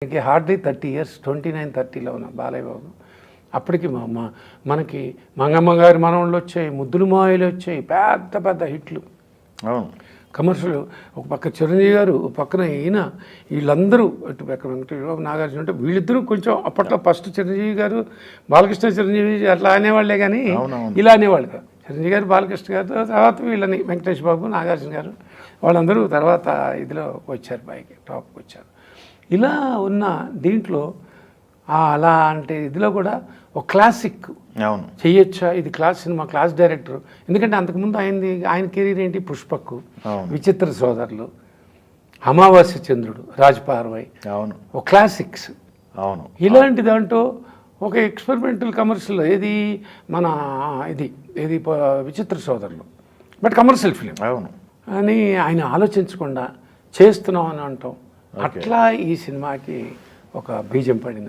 మనకి hardly 30 years, 29, 30లో ఉన్న బాలయ్య బాబు. అప్పటికి మనకి మంగమ్మ గారి మనవళ్ళు వచ్చాయి, ముద్దులు మాయలు వచ్చాయి, పెద్ద పెద్ద హిట్లు. అవును, కమర్షియల్. ఒక పక్క చిరంజీవి గారు, ఒక పక్కన ఈయన, వీళ్ళందరూ అటు పక్క వెంకటేశ్వరరావు, నాగార్జున అంటే వీళ్ళిద్దరూ కొంచెం అప్పట్లో ఫస్ట్ చిరంజీవి గారు, బాలకృష్ణ చిరంజీవి అట్లా అనేవాళ్లే కానీ ఇలా అనేవాళ్ళు కాదు. చిరంజీవి గారు, బాలకృష్ణ గారు, తర్వాత వీళ్ళని వెంకటేష్ బాబు, నాగార్జున గారు వాళ్ళందరూ తర్వాత ఇదిలో వచ్చారు, పైకి టాప్కి వచ్చారు. ఇలా ఉన్న దీంట్లో అలా అంటే ఇదిలో కూడా ఒక క్లాసిక్ చెయ్యొచ్చా, ఇది క్లాస్ సినిమా, క్లాస్ డైరెక్టర్. ఎందుకంటే అంతకుముందు ఆయన కెరీర్ ఏంటి, పుష్పకు, విచిత్ర సోదరులు, అమావాస్య చంద్రుడు, రాజపార్వై, ఒక క్లాసిక్స్. అవును, ఇలాంటి దాంట్లో ఒక ఎక్స్పెరిమెంటల్ కమర్షియల్ ఏది మన ఏది విచిత్ర సోదరులు, బట్ కమర్షియల్ ఫిలిం అని ఆయన ఆలోచించకుండా చేస్తున్నాం అని అంటాం. అట్లా ఈ సినిమాకి ఒక బీజం పడింది.